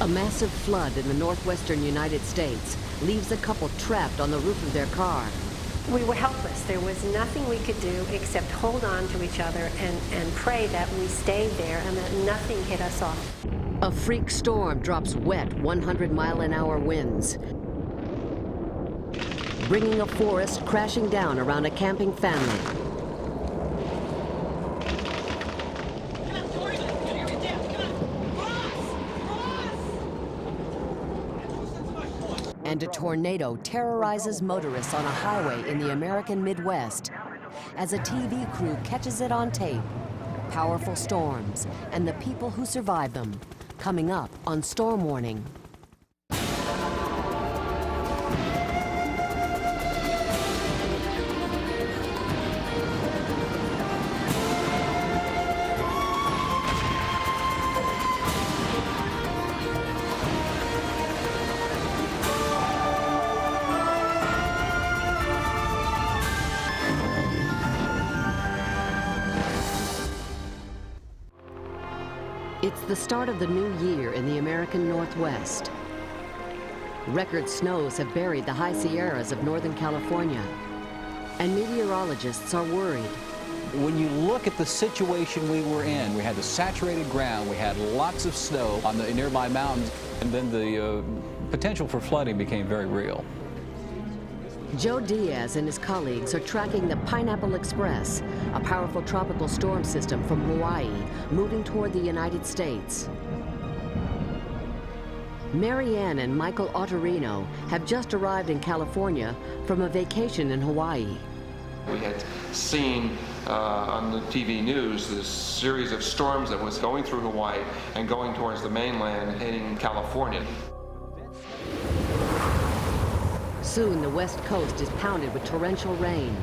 A massive flood in the northwestern United States leaves a couple trapped on the roof of their car. We were helpless. There was nothing we could do except hold on to each other and pray that we stayed there and that nothing hit us off. A freak storm drops wet 100-mile-an-hour winds, bringing a forest crashing down around a camping family. And a tornado terrorizes motorists on a highway in the American Midwest as a TV crew catches it on tape. Powerful storms and the people who survive them, coming up on Storm Warning. It's the start of the new year in the American Northwest. Record snows have buried the high Sierras of Northern California, and meteorologists are worried. When you look at the situation we were in, we had the saturated ground, we had lots of snow on the nearby mountains, and then the potential for flooding became very real. Joe Diaz and his colleagues are tracking the Pineapple Express, a powerful tropical storm system from Hawaii, moving toward the United States. Mary Ann and Michael Ottorino have just arrived in California from a vacation in Hawaii. We had seen on the TV news this series of storms that was going through Hawaii and going towards the mainland, hitting California. Soon, the West Coast is pounded with torrential rain.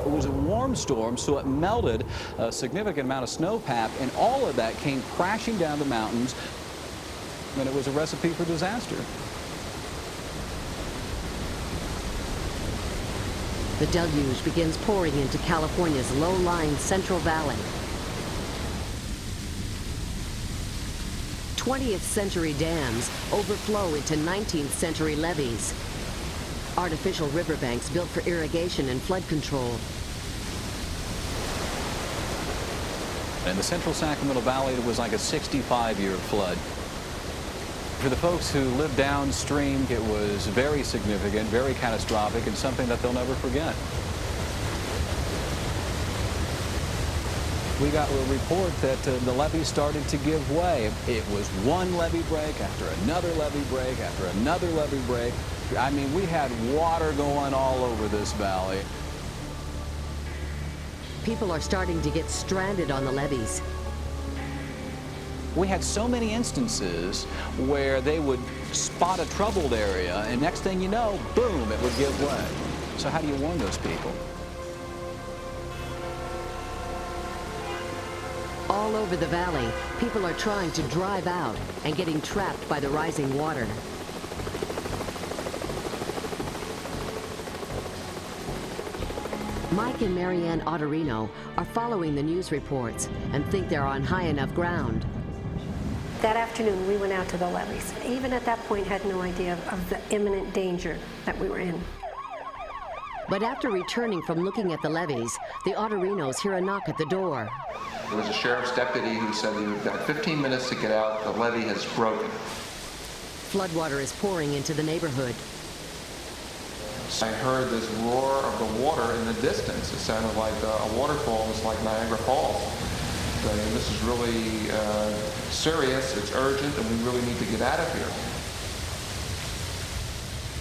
It was a warm storm, so it melted a significant amount of snowpack, and all of that came crashing down the mountains, and it was a recipe for disaster. The deluge begins pouring into California's low-lying Central Valley. 20th century dams overflow into 19th century levees. Artificial riverbanks built for irrigation and flood control. In the central Sacramento Valley, it was like a 65-year flood. For the folks who live downstream, it was very significant, very catastrophic, and something that they'll never forget. We got a report that the levees started to give way. It was one levee break after another levee break after another levee break. I mean, we had water going all over this valley. People are starting to get stranded on the levees. We had so many instances where they would spot a troubled area, and next thing you know, boom, it would give way. So how do you warn those people? All over the valley, people are trying to drive out and getting trapped by the rising water. Mike and Mary Ann Ottorino are following the news reports and think they're on high enough ground. That afternoon, we went out to the levees. Even at that point, had no idea of the imminent danger that we were in. But after returning from looking at the levees, the Ottorinos hear a knock at the door. There was a sheriff's deputy who said you've got 15 minutes to get out, the levee has broken. Floodwater is pouring into the neighborhood. I heard this roar of the water in the distance. It sounded like a waterfall. It was like Niagara Falls. Saying, this is really serious, it's urgent, and we really need to get out of here.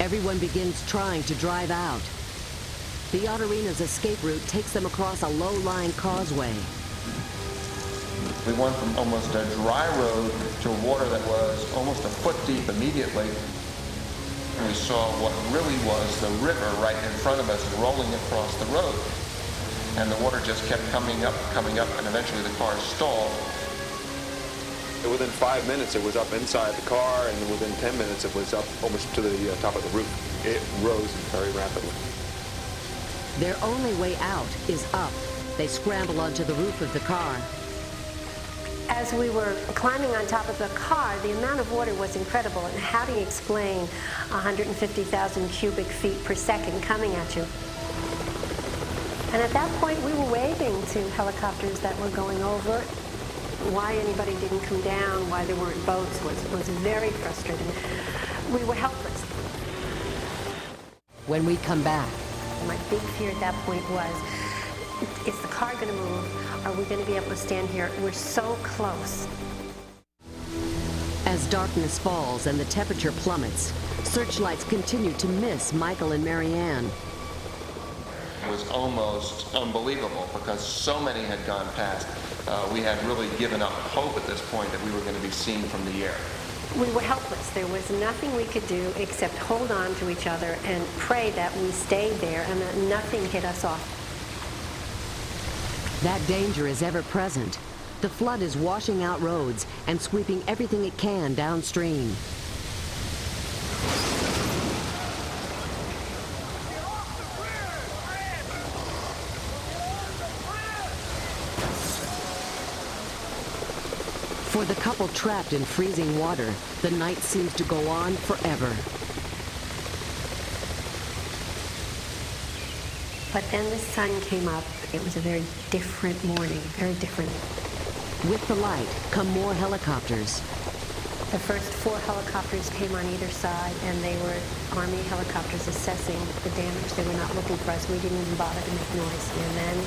Everyone begins trying to drive out. The Ottorinos' escape route takes them across a low-lying causeway. We went from almost a dry road to water that was almost a foot deep immediately. And we saw what really was the river right in front of us rolling across the road. And the water just kept coming up, and eventually the car stalled. Within 5 minutes, it was up inside the car, and within 10 minutes, it was up almost to the top of the roof. It rose very rapidly. Their only way out is up. They scramble onto the roof of the car. As we were climbing on top of the car, the amount of water was incredible. And how do you explain 150,000 cubic feet per second coming at you? And at that point, we were waving to helicopters that were going over. Why anybody didn't come down, why there weren't boats, was very frustrating. We were helpless. When we come back, My big fear at that point was, is the car going to move? Are we going to be able to stand here? We're so close. as darkness falls and the temperature plummets, searchlights continue to miss Michael and Marianne. It was almost unbelievable because so many had gone past. We had really given up hope at this point that we were going to be seen from the air. We were helpless. There was nothing we could do except hold on to each other and pray that we stayed there and that nothing hit us off. That danger is ever present. The flood is washing out roads and sweeping everything it can downstream. For the couple trapped in freezing water, the night seems to go on forever. But then the sun came up. It was a very different morning, very different. With the light come more helicopters. The first 4 helicopters came on either side, and they were Army helicopters assessing the damage. They were not looking for us. We didn't even bother to make noise. And then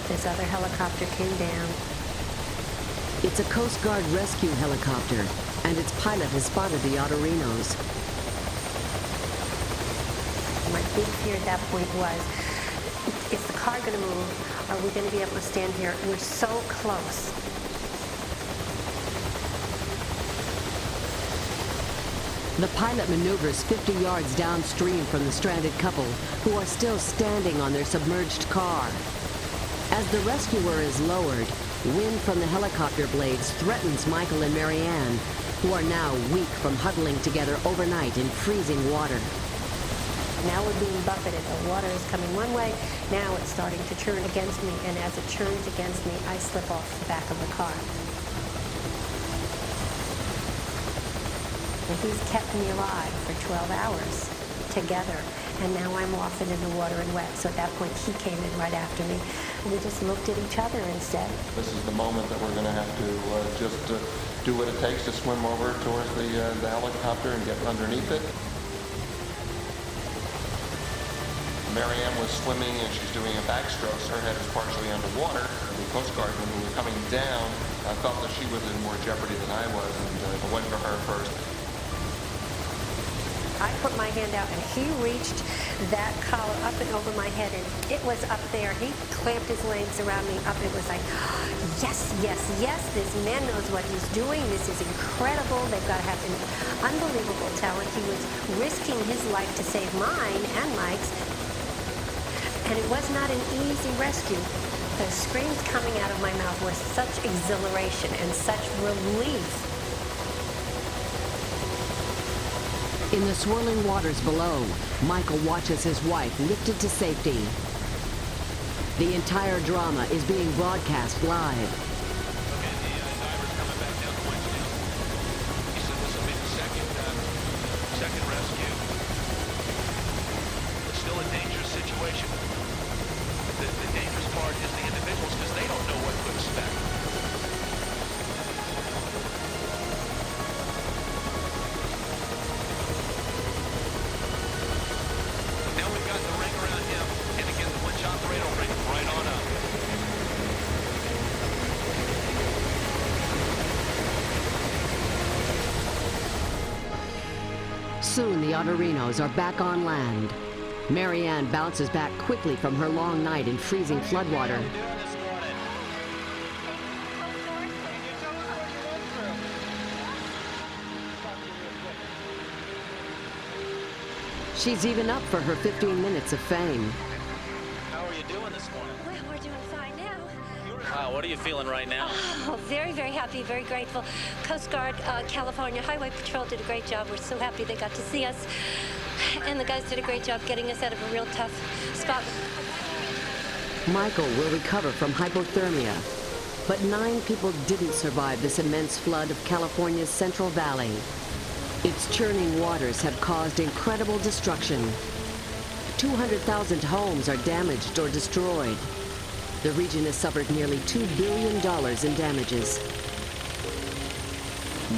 this other helicopter came down. It's a Coast Guard rescue helicopter, and its pilot has spotted the Adorinos. My big fear at that point was, is the car going to move? Are we going to be able to stand here? We're so close. The pilot maneuvers 50 yards downstream from the stranded couple, who are still standing on their submerged car. As the rescuer is lowered, wind from the helicopter blades threatens Michael and Marianne, who are now weak from huddling together overnight in freezing water. Now we're being buffeted. The water is coming one way. Now it's starting to turn against me, and as it turns against me, I slip off the back of the car. And he's kept me alive for 12 hours together, and now I'm off into the water and wet. So at that point, he came in right after me. We just looked at each other and said, This is the moment that we're going to have to just do what it takes to swim over towards the helicopter and get underneath it. Marianne was swimming and she's doing a backstroke. Her head is partially underwater. The Coast Guard, when we were coming down, felt that she was in more jeopardy than I was, and went for her first. I put my hand out, and he reached that collar up and over my head, and it was up there. He clamped his legs around me up. It was like, yes, yes, yes, this man knows what he's doing. This is incredible. They've got to have an unbelievable talent. He was risking his life to save mine and Mike's, and it was not an easy rescue. The screams coming out of my mouth were such exhilaration and such relief. In the swirling waters below, Michael watches his wife lifted to safety. The entire drama is being broadcast live. Okay, the diver's coming back down the winch now. He said this will be the second rescue. It's still a dangerous situation. The dangerous part is the individuals, because they don't know what to expect. Now we've got the ring around him, and again the winch operator will bring him right on up. Soon the Adorinos are back on land. Marianne bounces back quickly from her long night in freezing floodwater. She's even up for her 15 minutes of fame. How are you doing this morning? Well, we're doing fine now. Wow, what are you feeling right now? Oh, very, very happy, very grateful. Coast Guard, California Highway Patrol did a great job. We're so happy they got to see us. And the guys did a great job getting us out of a real tough spot. Michael will recover from hypothermia. But 9 people didn't survive this immense flood of California's Central Valley. Its churning waters have caused incredible destruction. 200,000 homes are damaged or destroyed. The region has suffered nearly $2 billion in damages.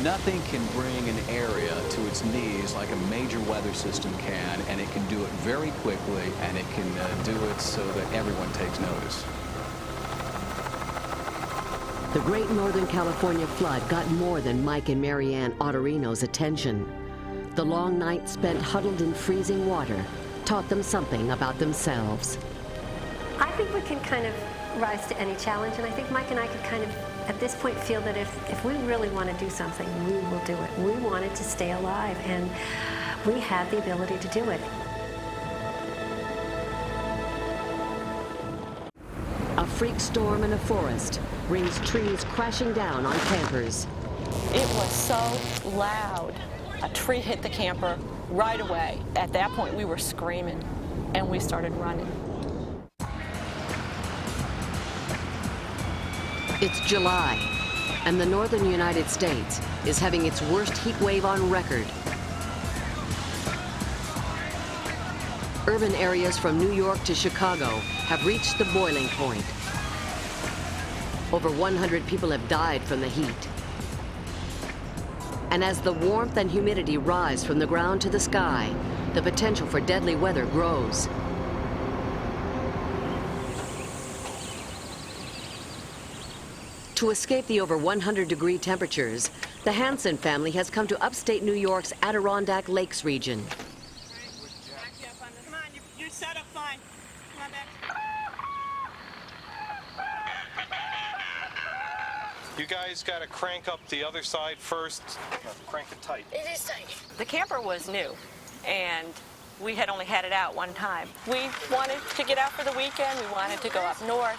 Nothing can bring an area to its knees like a major weather system can, and it can do it very quickly, and it can do it so that everyone takes notice. The Great Northern California flood got more than Mike and Marianne Otterino's attention. The long night spent huddled in freezing water taught them something about themselves. I think we can kind of rise to any challenge, and I think Mike and I could kind of, at this point, feel that if we really want to do something, we will do it. We wanted to stay alive, and we had the ability to do it. A freak storm in a forest brings trees crashing down on campers. It was so loud. A tree hit the camper right away. At that point, we were screaming, and we started running. It's July, and the northern United States is having its worst heat wave on record. Urban areas from New York to Chicago have reached the boiling point. Over 100 people have died from the heat. And as the warmth and humidity rise from the ground to the sky, the potential for deadly weather grows. To escape the over 100-degree temperatures, the Hansen family has come to upstate New York's Adirondack Lakes region. Come on, you're set up fine. Come on back. You guys got to crank up the other side first. Crank it tight. It is tight. The camper was new, and we had only had it out one time. We wanted to get out for the weekend. We wanted to go up north,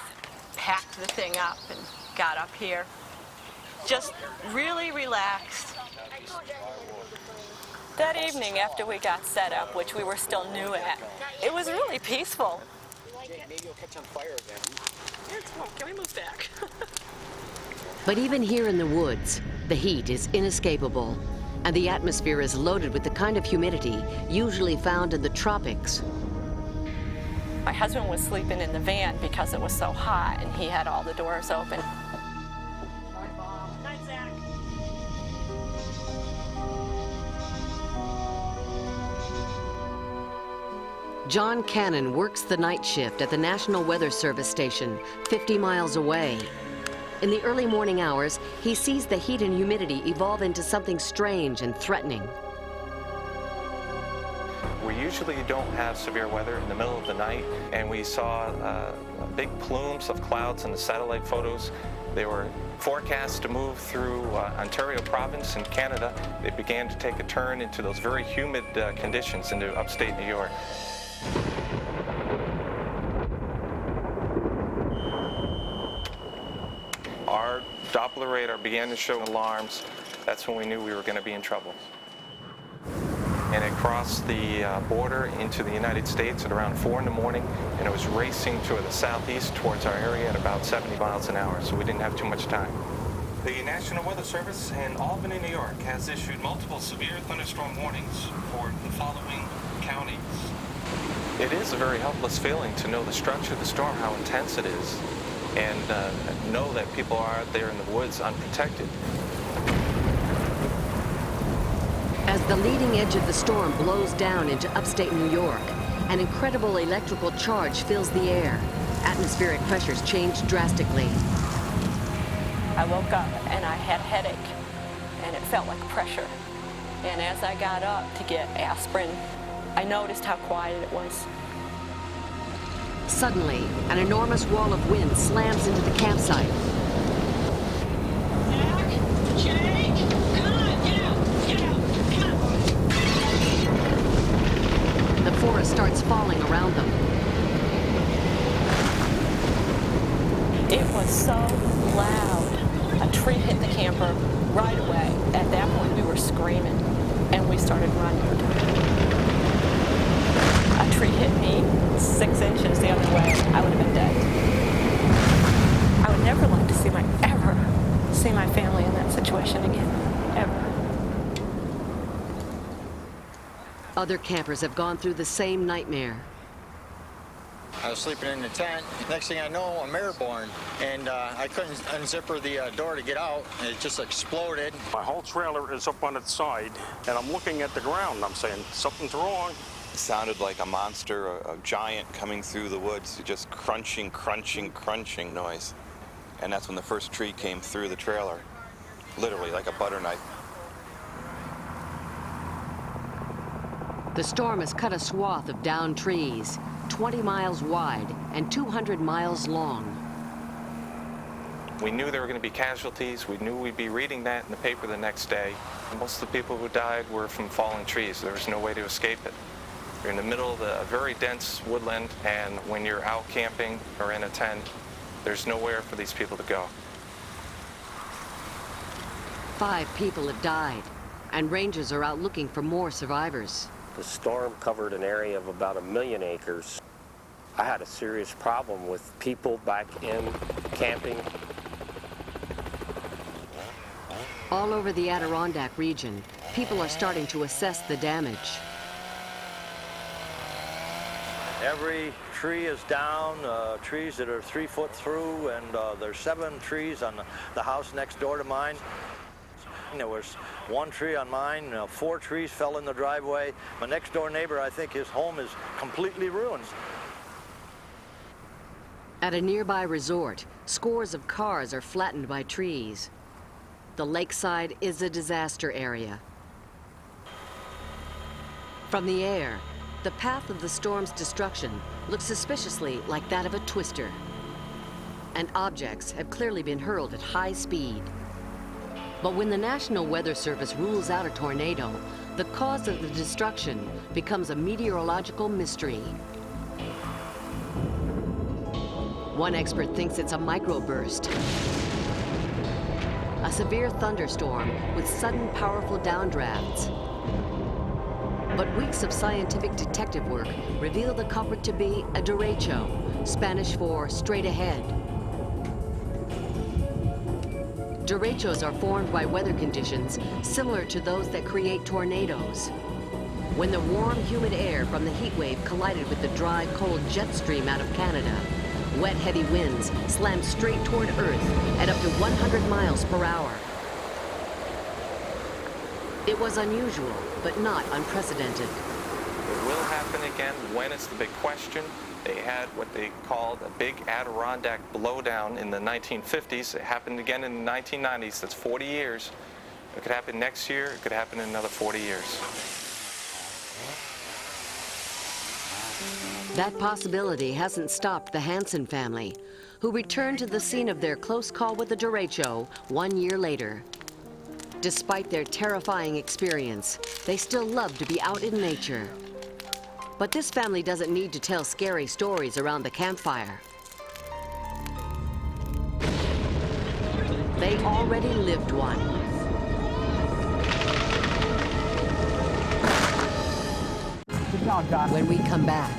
packed the thing up, and got up here. Just really relaxed. That evening after we got set up, which we were still new at, it was really peaceful. Maybe you'll catch on fire again. Here's smoke. Can we move back? But even here in the woods, the heat is inescapable, and the atmosphere is loaded with the kind of humidity usually found in the tropics. My husband was sleeping in the van because it was so hot, and he had all the doors open. Night, Zach. John Cannon works the night shift at the National Weather Service station, 50 miles away. In the early morning hours, he sees the heat and humidity evolve into something strange and threatening. We usually don't have severe weather in the middle of the night, and we saw big plumes of clouds in the satellite photos. They were forecast to move through Ontario province in Canada. They began to take a turn into those very humid conditions into upstate New York. Our Doppler radar began to show alarms. That's when we knew we were going to be in trouble. And it crossed the border into the United States at around 4 in the morning, and it was racing to the southeast towards our area at about 70 miles an hour, so we didn't have too much time. The National Weather Service in Albany, New York has issued multiple severe thunderstorm warnings for the following counties. It is a very helpless feeling to know the structure of the storm, how intense it is, and know that people are out there in the woods unprotected. As the leading edge of the storm blows down into upstate New York, an incredible electrical charge fills the air. Atmospheric pressures change drastically. I woke up and I had a headache, and it felt like pressure. And as I got up to get aspirin, I noticed how quiet it was. Suddenly, an enormous wall of wind slams into the campsite. Jake, come on, get out, come on. The forest starts falling around them. It was so loud. A tree hit the camper right away. At that point, we were screaming, and we started running. A tree hit me 6 inches the other way. I would have been dead. I would never like to see my Other campers have gone through the same nightmare. I was sleeping in the tent. Next thing I know, I'm airborne, and I couldn't unzipper the door to get out. It just exploded. My whole trailer is up on its side, and I'm looking at the ground. I'm saying, something's wrong. It sounded like a monster, a giant coming through the woods, just crunching, crunching, crunching noise. And that's when the first tree came through the trailer, literally like a butter knife. The storm has cut a swath of downed trees, 20 miles wide and 200 miles long. We knew there were going to be casualties. We knew we'd be reading that in the paper the next day. Most of the people who died were from falling trees. There was no way to escape it. You're in the middle of a very dense woodland, and when you're out camping or in a tent, there's nowhere for these people to go. 5 people have died, and rangers are out looking for more survivors. The storm covered an area of about 1 million acres. I had a serious problem with people back in camping. All over the Adirondack region, people are starting to assess the damage. Every tree is down, trees that are 3 foot through, and there's 7 trees on the house next door to mine. There was 1 tree on mine, 4 trees fell in the driveway. My next door neighbor, I think his home is completely ruined. At a nearby resort, scores of cars are flattened by trees. The lakeside is a disaster area. From the air, the path of the storm's destruction looks suspiciously like that of a twister. And objects have clearly been hurled at high speed. But when the National Weather Service rules out a tornado, the cause of the destruction becomes a meteorological mystery. One expert thinks it's a microburst, a severe thunderstorm with sudden powerful downdrafts. But weeks of scientific detective work reveal the culprit to be a derecho, Spanish for straight ahead. Derechos are formed by weather conditions similar to those that create tornadoes. When the warm, humid air from the heat wave collided with the dry, cold jet stream out of Canada, wet, heavy winds slammed straight toward Earth at up to 100 miles per hour. It was unusual, but not unprecedented. It will happen again. When is the big question. They had what they called a big Adirondack Blowdown in the 1950s. It happened again in the 1990s. That's 40 years. It could happen next year. It could happen in another 40 years. That possibility hasn't stopped the Hansen family, who returned to the scene of their close call with the derecho 1 year later. Despite their terrifying experience, they still love to be out in nature. But this family doesn't need to tell scary stories around the campfire. They already lived one. When we come back,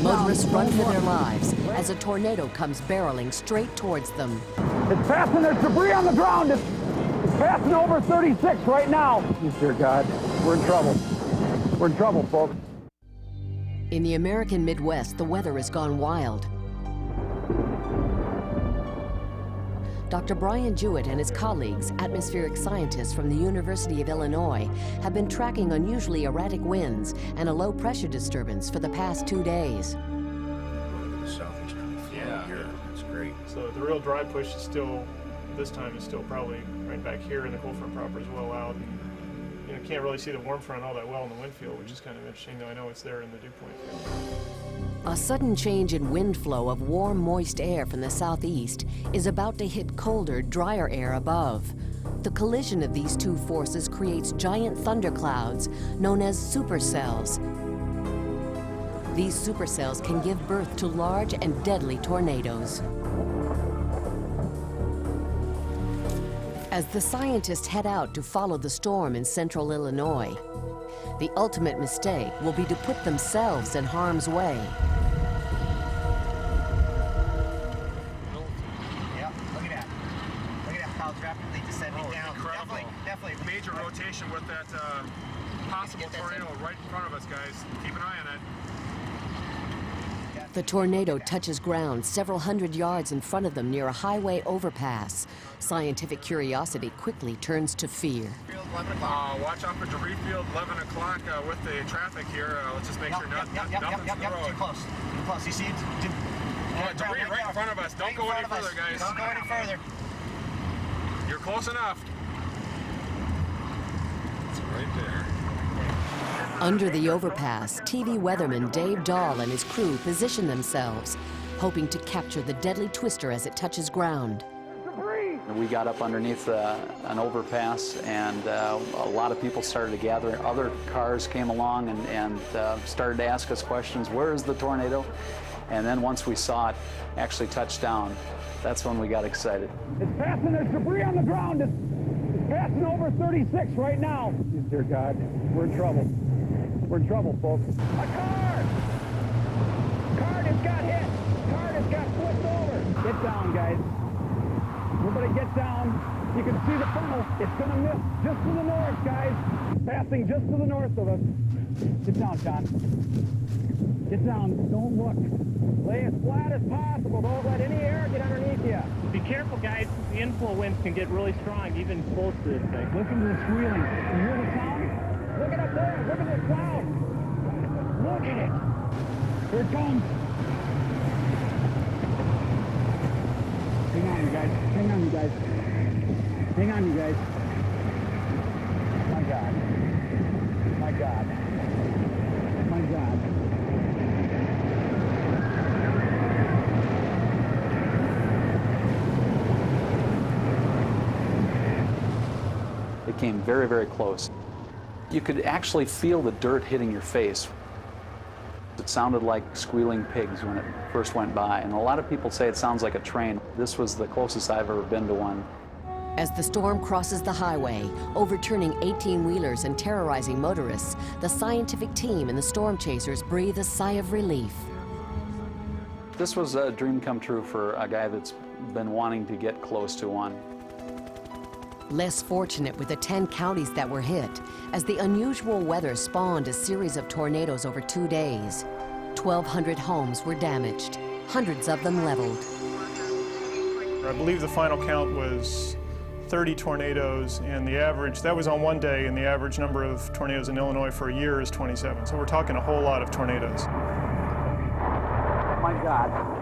motorists run for their lives as a tornado comes barreling straight towards them. It's passing, there's debris on the ground. It's passing over 36 right now. Dear God, we're in trouble. We're in trouble, folks. In the American Midwest, the weather has gone wild. Dr. Brian Jewett and his colleagues, atmospheric scientists from the University of Illinois, have been tracking unusually erratic winds and a low pressure disturbance for the past 2 days. Yeah, that's great. So the real dry push is still, this time is still probably right back here, and the cold front proper is well out. And, you know, can't really see the warm front all that well in the wind field, which is kind of interesting, though I know it's there in the dew point field. A sudden change in wind flow of warm, moist air from the southeast is about to hit colder, drier air above. The collision of these two forces creates giant thunderclouds known as supercells. These supercells can give birth to large and deadly tornadoes. As the scientists head out to follow the storm in central Illinois, the ultimate mistake will be to put themselves in harm's way. Yep, look at that. Look at that clouds rapidly descending down. Incredible. Definitely. Major rotation with that possible tornado right in front of us, guys. Keep an eye on it. The tornado touches ground several hundred yards in front of them near a highway overpass. Scientific curiosity quickly turns to fear. Watch out for debris field, 11 o'clock with the traffic here. Let's just make sure nothing's in the road. Too close. Too close. You see it? Debris right in front of us. Don't go any further, guys. Don't go any further. You're close enough. It's right there. Under the overpass, TV weatherman Dave Dahl and his crew position themselves, hoping to capture the deadly twister as it touches ground. We got up underneath an overpass, and a lot of people started to gather. Other cars came along and started to ask us questions. Where is the tornado? And then once we saw it actually touch down, that's when we got excited. It's passing. There's debris on the ground. It's passing over 36 right now. Dear God, we're in trouble. We're in trouble, folks. A car! Car just got hit. Car just got flipped over. Get down, guys. Everybody get down. You can see the funnel. It's going to miss just to the north, guys. Passing just to the north of us. Get down, John. Get down. Don't look. Lay as flat as possible. Don't let any air get underneath you. Be careful, guys. The inflow winds can get really strong, even close to this thing. Listen to the squealing. You hear the sound? Look it up there. Look at the cloud. Look at it. Here it comes. Hang on, you guys. Hang on, you guys. Hang on, you guys. My God. My God. My God. It came very, very close. You could actually feel the dirt hitting your face. It sounded like squealing pigs when it first went by, and a lot of people say it sounds like a train. This was the closest I've ever been to one. As the storm crosses the highway, overturning 18-wheelers and terrorizing motorists, the scientific team and the storm chasers breathe a sigh of relief. This was a dream come true for a guy that's been wanting to get close to one. Less fortunate with the 10 counties that were hit, as the unusual weather spawned a series of tornadoes over 2 days. 1,200 homes were damaged, hundreds of them leveled. I believe the final count was 30 tornadoes, and the average, that was on one day, and the average number of tornadoes in Illinois for a year is 27. So we're talking a whole lot of tornadoes. My God.